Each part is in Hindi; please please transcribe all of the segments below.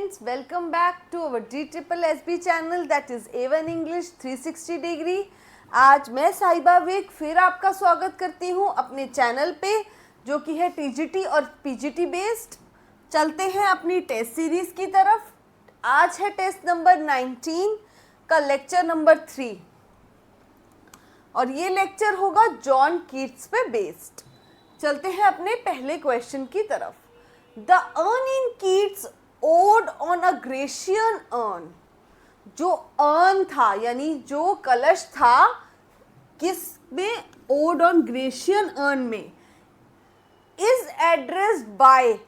students, welcome back to our GSSB channel that is A1 English 360 degree। आज मैं साहिबा वेग फिर आपका स्वागत करती हूँ अपने चैनल पे जो कि है TGT और PGT बेस्ड। चलते हैं अपनी टेस्ट सीरीज की तरफ। आज है टेस्ट नंबर 19 का लेक्चर नंबर 3 और ये लेक्चर होगा जॉन कीट्स पे बेस्ड। चलते हैं अपने पहले क्वेश्चन की तरफ। The urn in Keats ode on a Grecian urn। जो urn था यानी जो कलश था किस में? ode on Grecian urn में। is addressed by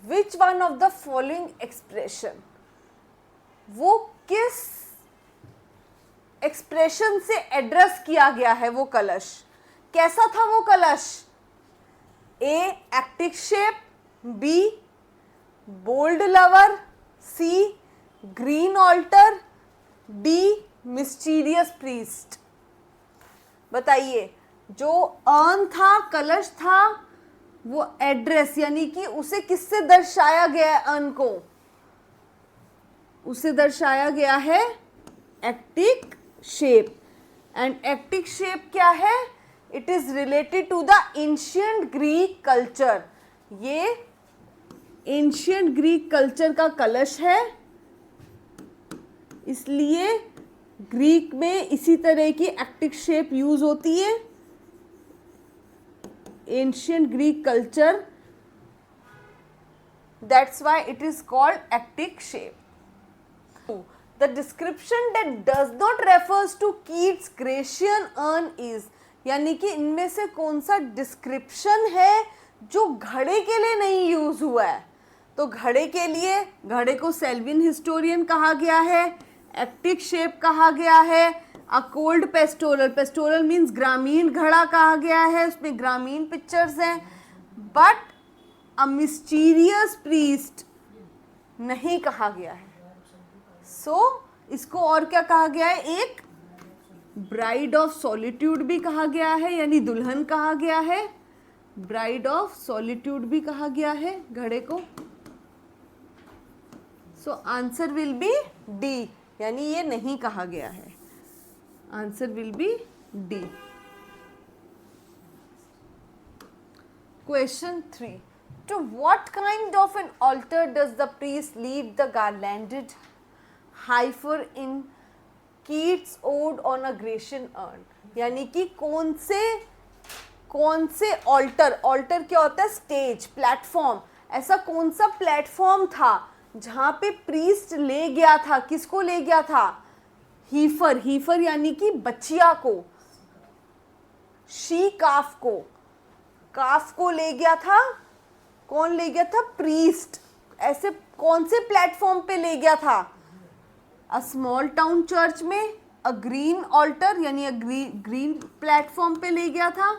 which one of the following expression? वो किस एक्सप्रेशन से एड्रेस किया गया है वो कलश? कैसा था वो कलश? A actic shape, B bold lover, C green altar, D mysterious priest। बताइए, जो अर्न था, कलश था, वो एड्रेस यानी कि उसे किससे दर्शाया गया है? अर्न को उसे दर्शाया गया है Attic shape. And Attic shape क्या है? It is related to the ancient Greek culture. ये एंशिएंट ग्रीक कल्चर का कलश है, इसलिए ग्रीक में इसी तरह की एक्टिक शेप यूज होती है। Ancient Greek culture, that's why it is called Attic shape. The description that does not refers to Keats Grecian urn is, यानी कि इनमें से कौन सा डिस्क्रिप्शन है जो घड़े के लिए नहीं यूज हुआ है? तो घड़े के लिए घड़े को सेल्विन हिस्टोरियन कहा गया है, एक्टिक शेप कहा गया है, a cold pastoral, pastoral means ग्रामीण घड़ा कहा गया है, उसमें ग्रामीण पिक्चर्स हैं। बट अ मिस्टीरियस प्रीस्ट नहीं कहा गया है। सो इसको और क्या कहा गया है? एक ब्राइड ऑफ सॉलिट्यूड भी कहा गया है, यानी दुल्हन कहा गया है। ब्राइड ऑफ सॉलिट्यूड भी कहा गया है घड़े को। So answer will be D, यानी ये नहीं कहा गया है। Answer will be D. Question 3, to what kind of an altar does the priest lead the garlanded heifer in Keats Ode on a Grecian urn? यानी कि कौन से ऑल्टर, ऑल्टर क्या होता है? Stage, platform. ऐसा कौन सा प्लेटफॉर्म था जहां पे प्रीस्ट ले गया था? किसको ले गया था? हीफर, हीफर यानी कि बच्चिया को, शी काफ को, काफ को ले गया था। कौन ले गया था? प्रीस्ट। ऐसे कौन से प्लेटफॉर्म पे ले गया था? अ स्मॉल टाउन चर्च में, अ ग्रीन ऑल्टर यानी अ ग्रीन प्लेटफॉर्म पे ले गया था,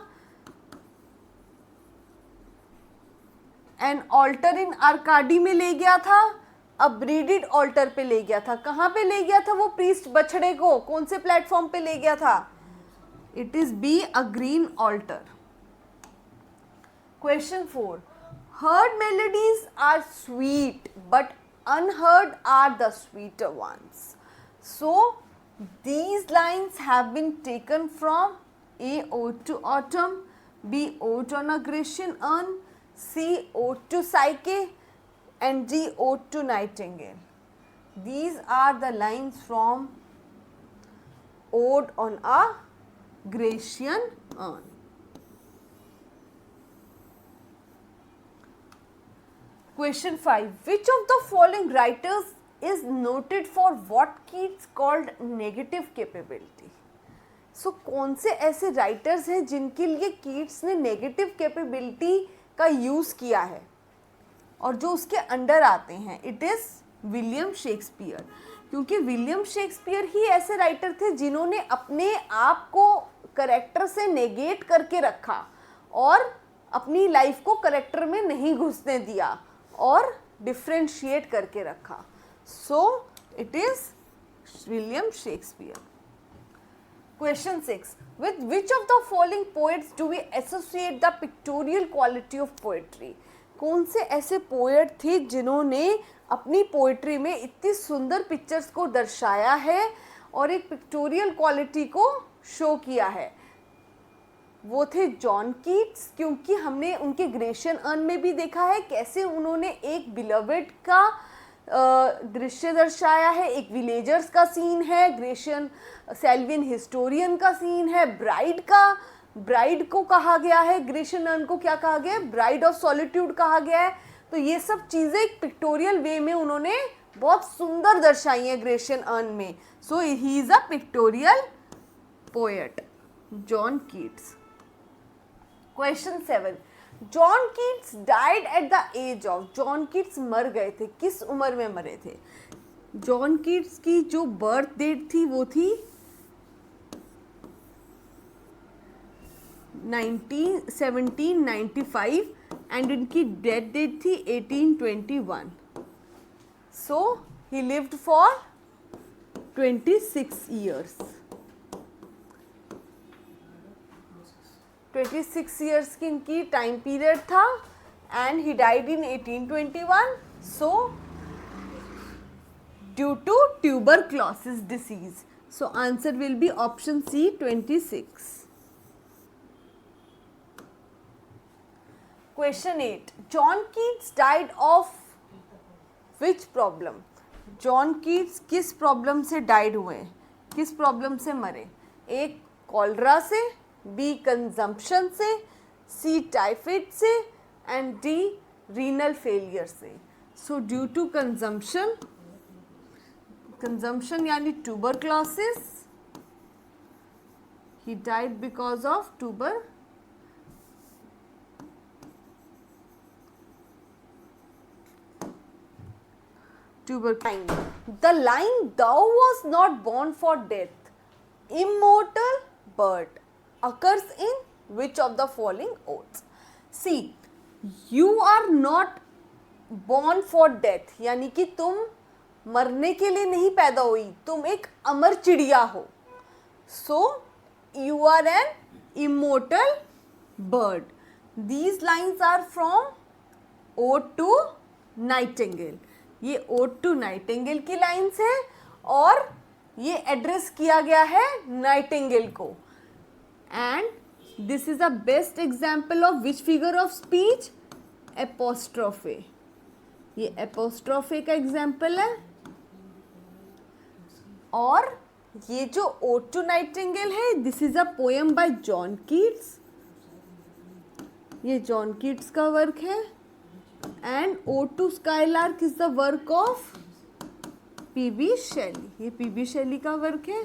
एन ऑल्टर इन आर्काडी में ले गया था, अ ब्रीडेड ऑल्टर पे ले गया था। कहाँ पे ले गया था वो प्रीस्ट बछड़े को? कौन से प्लेटफॉर्म पे ले गया था? It is B a green altar. Question 4, heard melodies are sweet but unheard are the sweeter ones. So these lines have been taken from A ode to autumn, B ode on a Grecian urn, C ode to Psyche, and D ode to nightingale. These are the lines from ode on a Grecian urn. Question 5, which of the following writers is noted for what Keats called negative capability? So कौन से ऐसे राइटर्स हैं जिनके लिए कीट्स ने नेगेटिव कैपेबिलिटी का यूज किया है और जो उसके अंडर आते हैं? इट इज विलियम शेक्सपियर, क्योंकि विलियम शेक्सपियर ही ऐसे राइटर थे जिन्होंने अपने आप को करेक्टर से नेगेट करके रखा और अपनी लाइफ को करेक्टर में नहीं घुसने दिया और डिफ्रेंशिएट करके रखा। So it is William Shakespeare. Question 6, with which of the following poets do we associate the pictorial quality of poetry? कौन से ऐसे पोएट थे जिन्होंने अपनी पोइट्री में इतनी सुंदर पिक्चर्स को दर्शाया है और एक पिक्टोरियल क्वालिटी को शो किया है, वो थे जॉन कीट्स। क्योंकि हमने उनके ग्रेशियन अर्न में भी देखा है कैसे उन्होंने एक बिलवेड का दृश्य दर्शाया है, एक विलेजर्स का सीन है, ग्रेशियन सेल्वियन हिस्टोरियन का सीन है, ब्राइड को कहा गया है, ग्रेशियन अर्न को क्या कहा गया है, ब्राइड ऑफ सॉलिट्यूड कहा गया है। तो ये सब चीज़ें एक पिक्टोरियल वे में उन्होंने बहुत सुंदर दर्शाई हैं ग्रेशियन अर्न में। So he is a pictorial poet, John Keats. Question 7, John Keats died at the age of, John Keats मर गए थे, किस उम्र में मरे थे? जॉन कीट्स की जो बर्थ डेट थी वो थी 1795 एंड इनकी डेथ डेट थी 1821। So he lived for 26 years। 26 years की इनकी टाइम पीरियड था and he died in 1821। So due to tuberculosis disease. So answer will be option C 26। Question 8, John Keats died of which problem? John Keats किस प्रॉब्लम से डाइड हुए, किस प्रॉब्लम से मरे? एक कॉलरा से, बी कंजम्पशन से, सी टाइफाइड से एंड डी रीनल फेलियर से। सो ड्यू टू कंजम्पशन यानी tuberculosis, he died because of The line, "Thou was not born for death, immortal bird," occurs in which of the following odes? See, you are not born for death, यानी कि तुम मरने के लिए नहीं पैदा हुई, तुम एक अमर चिड़िया हो। So you are an immortal bird. These lines are from Ode to Nightingale. ये ओड टू नाइटिंगेल की लाइन्स है और ये एड्रेस किया गया है नाइटिंगेल को। And this is a best example of which figure of speech? Apostrophe. ये एपोस्ट्रोफे का एग्जाम्पल है। और ये जो ओड टू नाइटिंगेल है, this is a poem by John Keats. ये जॉन कीट्स का वर्क है। And Ode to Skylark is the work of PB Shelley. ये पीबी शैली का वर्क है।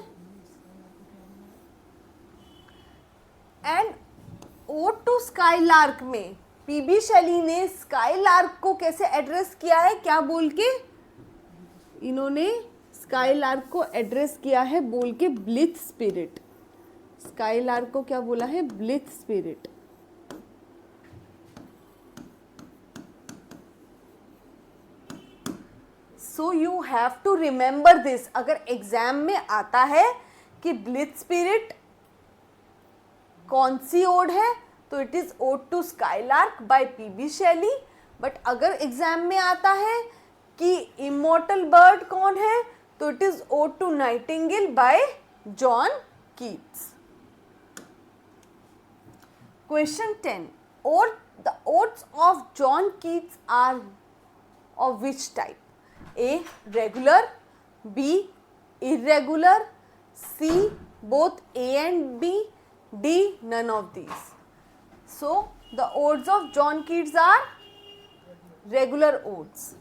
एंड ओड टू स्काईलार्क में पीबी शैली ने स्काईलार्क को कैसे एड्रेस किया है, क्या बोल के? इन्होंने स्काईलार्क को एड्रेस किया है बोल के ब्लिथ स्पिरिट। स्काईलार्क को क्या बोला है? Blithe spirit. So you have to remember this. अगर एग्जाम में आता है कि ब्लिथ स्पिरिट कौन सी ओड है, तो it is odd to skylark by PB Shelley. But अगर एग्जाम में आता है कि इमॉर्टल बर्ड कौन है, तो it is odd to nightingale by John Keats. Question 10, the odes of John Keats are of which type? A. Regular, B. Irregular, C. Both A and B, D. None of these. So the odes of John Keats are regular odes.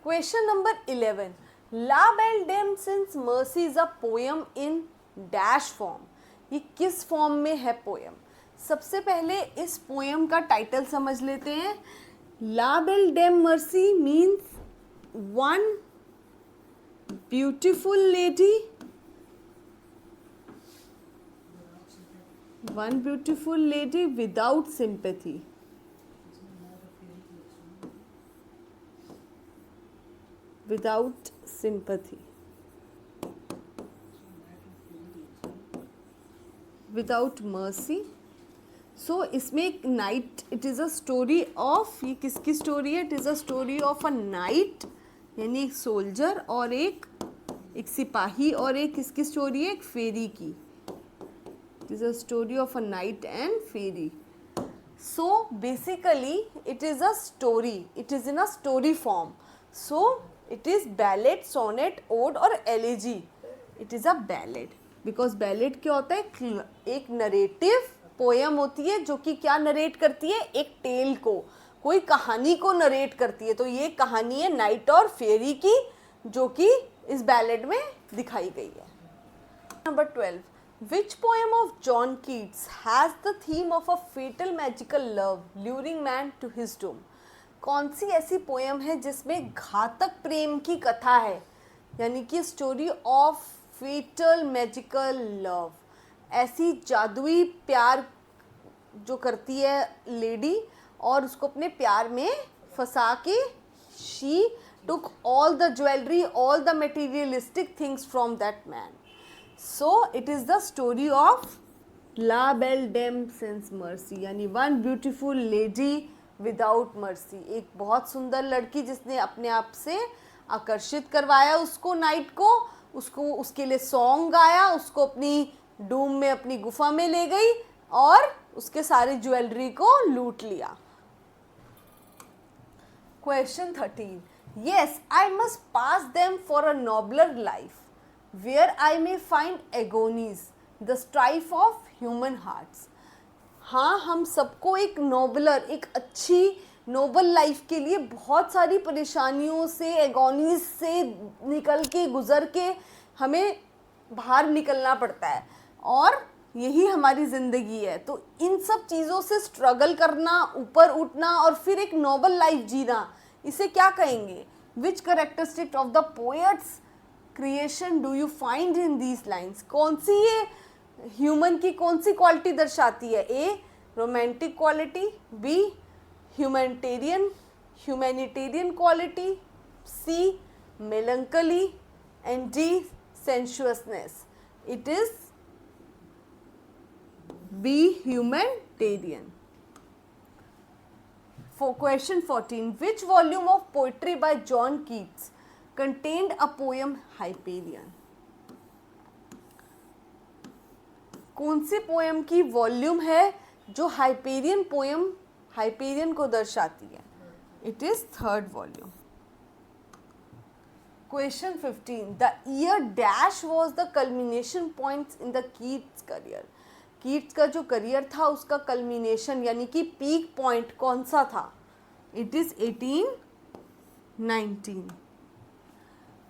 Question number 11. La Belle Dame Sings Mercy is a poem in dash form. ये किस फॉर्म में है पोएम? सबसे पहले इस पोएम का टाइटल समझ लेते हैं। La Belle Dame mercy means one beautiful lady, without sympathy. Without sympathy, without mercy. So इसमें एक knight, it is a story of, ये किसकी स्टोरी है? It is a story of a knight, यानी एक सोल्जर और एक सिपाही, और एक किसकी स्टोरी है? एक फेरी की. It is a story of a knight and fairy. So basically it is a story, it is in a story form. So it is ballad, sonnet, ode और elegy. It is a ballad because ballad क्या होता है? एक नरेटिव पोयम होती है जो कि क्या नरेट करती है? एक टेल को, कोई कहानी को नरेट करती है. तो ये कहानी है नाइट और फेरी की, जो कि इस बैलेड में दिखाई गई है. Number 12. Which poem of John Keats has the theme of a fatal magical love luring man to his doom? कौन सी ऐसी पोयम है जिसमें घातक प्रेम की कथा है, यानी कि story of fatal magical love, ऐसी जादुई प्यार जो करती है लेडी और उसको अपने प्यार में फंसा के she took all the jewelry, all the materialistic things from that man. So it is the story of La Belle Dame Sans Mercy, यानी one beautiful lady without mercy, एक बहुत सुंदर लड़की जिसने अपने आप से आकर्षित करवाया उसको, नाइट को, उसको उसके लिए सॉन्ग गाया, उसको अपनी डूम में, अपनी गुफा में ले गई और उसके सारी ज्वेलरी को लूट लिया. Question 13. Yes, I must pass them for a nobler life, where I may find agonies, the strife of human hearts. हाँ, हम सबको एक नोबलर, एक अच्छी नोबल लाइफ के लिए बहुत सारी परेशानियों से, एगोनीज से निकल के, गुजर के हमें बाहर निकलना पड़ता है और यही हमारी ज़िंदगी है. तो इन सब चीज़ों से स्ट्रगल करना, ऊपर उठना और फिर एक नोबल लाइफ जीना, इसे क्या कहेंगे? Which characteristic of the poet's creation do you find in these lines? कौन सी ये ह्यूमन की कौन सी क्वालिटी दर्शाती है? A romantic quality, B humanitarian quality, C melancholy and D sensuousness. It is B humanitarian. For question 14, which volume of poetry by John Keats contained a poem Hyperion? कौन सी पोएम की वॉल्यूम है जो हाइपेरियन पोएम, हाइपेरियन को दर्शाती है? It is third volume. Question 15, the year dash was the culmination points in the Keats career. Keats का जो करियर था उसका कल्मिनेशन यानी कि पीक पॉइंट कौन सा था? It is 1819.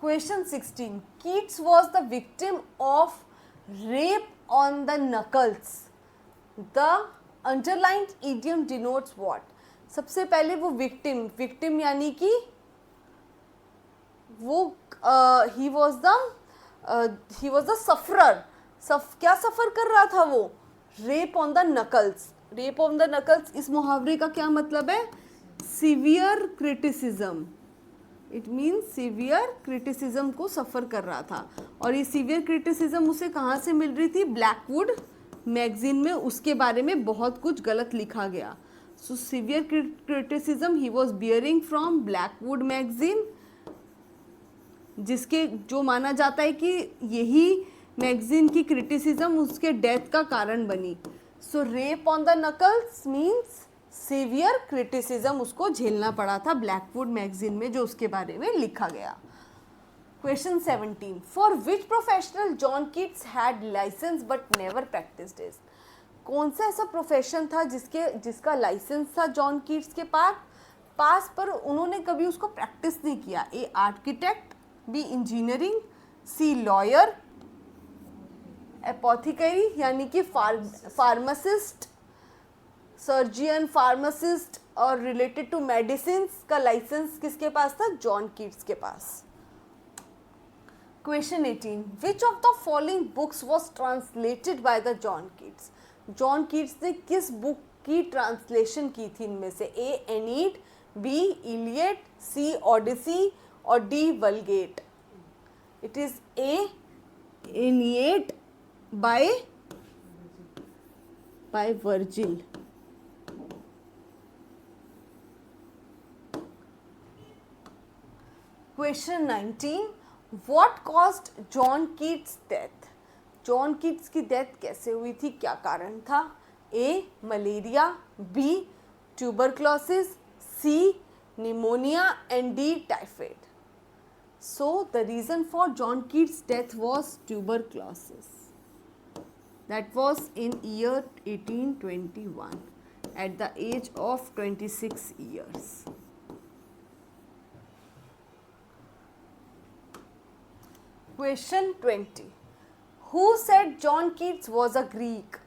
Question 16, Keats was the victim of rape on the knuckles. The underlined idiom denotes what? सबसे पहले वो विक्टिम यानी कि वो ही वॉज द सफरर. क्या सफ़र कर रहा था वो? Rape on the knuckles. Rape on the knuckles, इस मुहावरे का क्या मतलब है? Severe criticism. It means severe criticism को सफ़र कर रहा था. और ये सीवियर क्रिटिसिज्म उसे कहाँ से मिल रही थी? ब्लैकवुड मैगजीन में उसके बारे में बहुत कुछ गलत लिखा गया. So severe criticism he was bearing from Blackwood magazine, जिसके जो माना जाता है कि यही मैगजीन की क्रिटिसिज्म उसके डेथ का कारण बनी. So rap on the knuckles means severe criticism उसको झेलना पड़ा था ब्लैकवुड मैगजीन में जो उसके बारे में लिखा गया. Question 17, for which professional John Keats had license but never practised it? कौन सा ऐसा प्रोफेशन था जिसका लाइसेंस था जॉन कीट्स के पास पर उन्होंने कभी उसको प्रैक्टिस नहीं किया? A architect, B engineering, C lawyer, apothecary यानी कि फार्मासिस्ट, सर्जियन, फार्मासिस्ट और रिलेटेड टू मेडिसिन का लाइसेंस किसके पास था? जॉन कीट्स के पास. Question 18, which of the following books was translated by the John Keats? John Keats ने किस बुक की ट्रांसलेशन की थी इनमें से? A Aeneid, B Iliad, C Odyssey और D Vulgate. It is A Aeneid by Virgil. Question 19, what caused John Keats death? John Keats की डेथ कैसे हुई थी, क्या कारण था? A malaria, B tuberculosis, C pneumonia and D typhoid. So the reason for John Keats' death was tuberculosis. That was in year 1821 at the age of 26 years. Question 20. Who said John Keats was a Greek?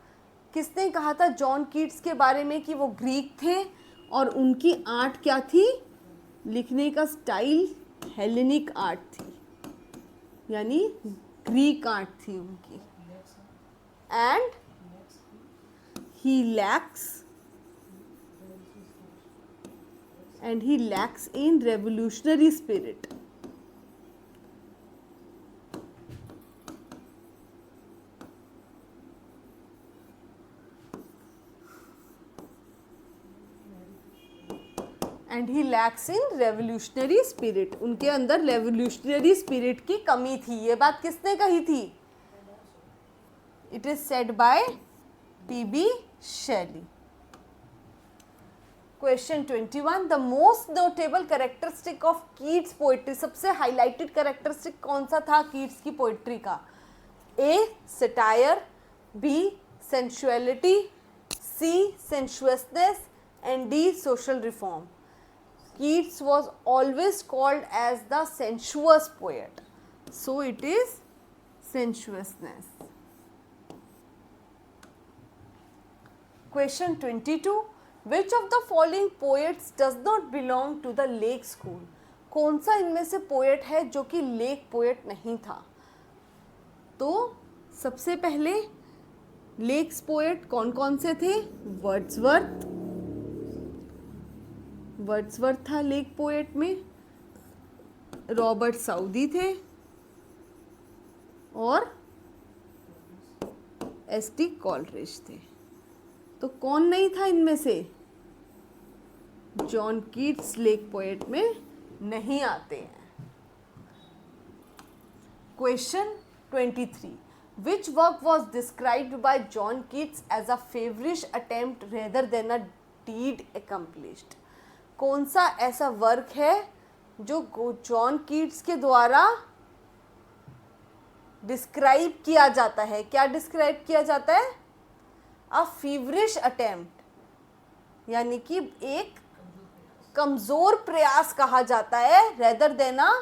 किसने कहा था जॉन कीट्स के बारे में कि वो ग्रीक थे और उनकी आर्ट क्या थी? लिखने का स्टाइल हेलेनिक आर्ट थी, यानी ग्रीक आर्ट थी उनकी. And he lakhs in revolutionary spirit. And he lakhs in revolutionary spirit. उनके अंदर रेवोल्यूशनरी स्पिरिट की कमी थी. ये बात किसने कही थी? It is said by PB Shelley. Question 21, the most notable characteristic of Keats poetry. सबसे हाईलाइटेड कैरेक्टरिस्टिक कौन सा था कीट्स की पोएट्री का? A satire, B sensuality, C sensuousness and D social reform. Keats was always called as the sensuous poet, so it is sensuousness. Question 22, which of the following poets does not belong to the lake school? कौन सा इनमें से पोएट है जो कि लेक पोएट नहीं था? तो सबसे पहले लेक्स पोएट कौन कौन से थे? वर्ड्सवर्थ था लेक पोएट में, रॉबर्ट साउदी थे और एस.टी. कॉलरिज थे. तो कौन नहीं था इनमें से? जॉन कीट्स लेक पोएट में नहीं आते हैं. Question 23, which work was described by John Keats as a feverish attempt rather than a deed accomplished? कौन सा ऐसा वर्क है जो जॉन कीट्स के द्वारा डिस्क्राइब किया जाता है? क्या डिस्क्राइब किया जाता है? अ फीवरिश अटेम्प्ट, यानी कि एक कमजोर प्रयास कहा जाता है, rather than a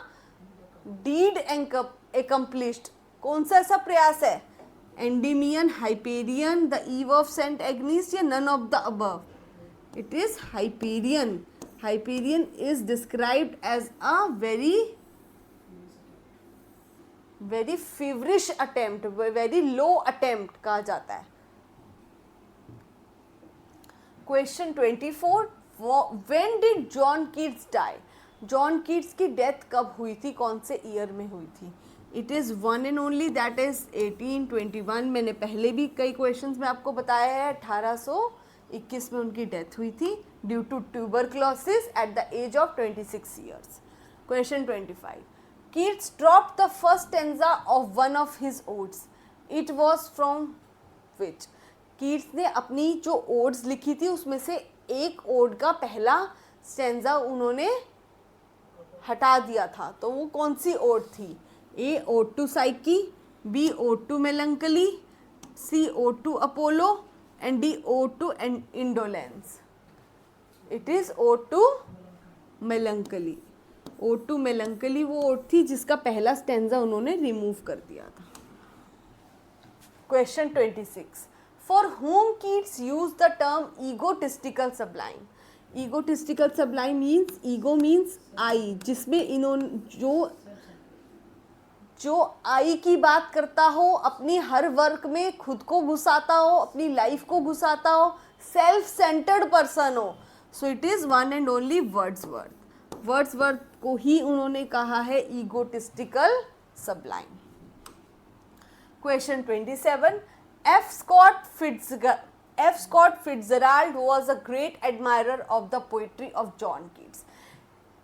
deed accomplished. कौन सा ऐसा प्रयास है? Endymion, Hyperion, the Eve of Saint Agnes या none of the above? It is Hyperion. Hyperion is described as a very feverish attempt, very low attempt कहा जाता है. Question 24, when did John Keats die? John Keats की डेथ कब हुई थी, कौन से ईयर में हुई थी? It is one and only, that is 1821. मैंने पहले भी कई क्वेश्चंस में आपको बताया है, 1821 में उनकी डेथ हुई थी due to tuberculosis at the age of 26 years. Question 25, Keats dropped the first stanza of one of his odes. It was from which? Keats ने अपनी जो ओड्स लिखी थी उसमें से एक ओड का पहला स्टेंजा उन्होंने हटा दिया था, तो वो कौन सी ओड थी? A Ode to Psyche, B Ode to Melancholy, C Ode to Apollo and D Ode to Indolence. It is odd to Melancholy. Ode to Melancholy वो ओड थी जिसका पहला स्टेंजा उन्होंने रिमूव कर दिया था. Question 26, for whom Keats used the term egotistical sublime. egotistical sublime means, ego means I, जिसमें इन्होंने जो आई की बात करता हो, अपनी हर वर्क में खुद को घुसाता हो, अपनी लाइफ को घुसाता हो, सेल्फ सेंटर्ड पर्सन हो. So it is one and only Wordsworth. Wordsworth को ही उन्होंने कहा है ईगोटिस्टिकल Sublime. Question 27, F. Scott Fitzgerald was a great admirer of the poetry of John Keats.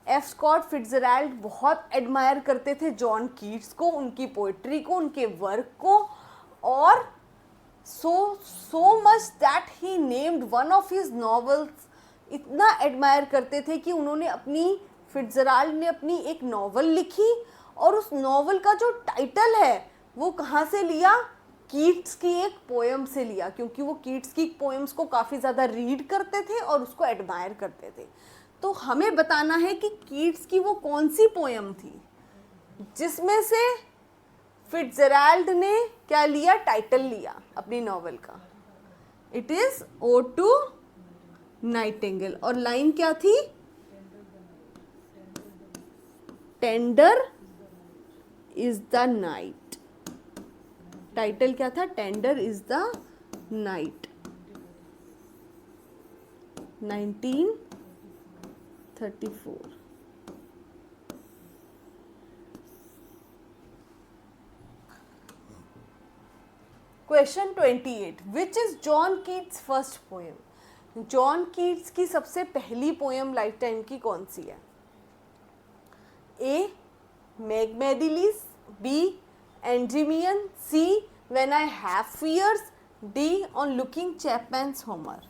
F Scott Fitzgerald बहुत एडमायर करते थे जॉन कीट्स को, उनकी पोइट्री को, उनके वर्क को, और so much that he named one of his novels. इतना एडमायर करते थे कि उन्होंने फिट्जराल्ड ने अपनी एक नॉवल लिखी, और उस नॉवल का जो टाइटल है वो कहाँ से लिया, कीट्स की एक पोएम से लिया, क्योंकि वो कीट्स की पोएम्स को काफ़ी ज़्यादा रीड करते थे और उसको एडमायर करते थे। तो हमें बताना है कि कीट्स की वो कौन सी पोएम थी जिसमें से फिट्जराल्ड ने क्या लिया, टाइटल लिया अपनी नॉवल का। It is odd to nightingale, और लाइन क्या थी, tender is the night. Title क्या था, tender is the night, 1934। Question 28, which is John Keats first poem. John Keats की सबसे पहली पोएम लाइफ टाइम की कौन सी है? A Meg Merrilies, B Endymion, C when I have fears, D on looking Chapman's Homer.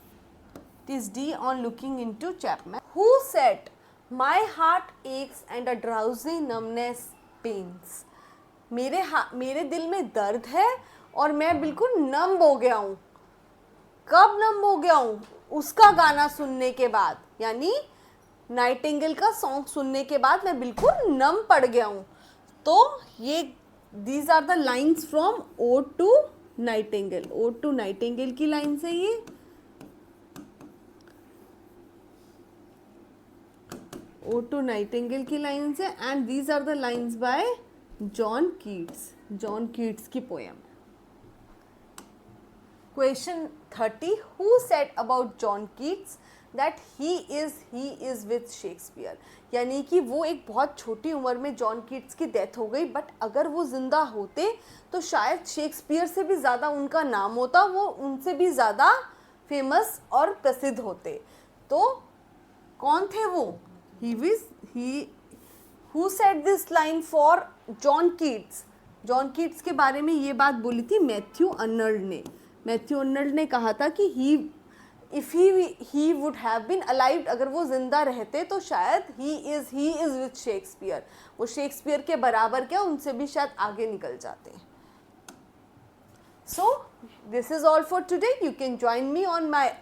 It is D on looking into Chapman. Who said my heart aches and a drowsy numbness pains. मेरे दिल में दर्द है और मैं बिल्कुल नम हो गया हूँ। कब नम हो गया हूँ? उसका गाना सुनने के बाद, यानी नाइटिंगेल का सॉन्ग सुनने के बाद मैं बिल्कुल नम पड़ गया हूँ। तो ये these are the lines from ode to nightingale. Ode to Nightingale की लाइन से ये, ओड टू नाइटिंगेल की लाइन से, and these are the lines by John Keats. John Keats की poem. Question 30, who said about John Keats that he is with Shakespeare। यानी कि वो एक बहुत छोटी उम्र में जॉन कीट्स की डेथ हो गई, बट अगर वो जिंदा होते तो शायद शेक्सपियर से भी ज़्यादा उनका नाम होता, वो उनसे भी ज़्यादा फेमस और प्रसिद्ध होते। तो कौन थे वो? Who said this line for John Keats? John Keats के बारे में ये बात बोली थी मैथ्यू अर्नल्ड ने। मैथ्यू अर्नल्ड ने कहा था कि if he would have been alive, अगर वो जिंदा रहते तो शायद ही इज विद शेक्सपियर, वो शेक्सपियर के बराबर क्या, उनसे भी शायद आगे निकल जाते। So this is all for today. You can join me on my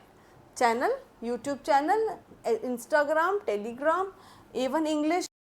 channel, YouTube channel, Instagram, Telegram, A1 English।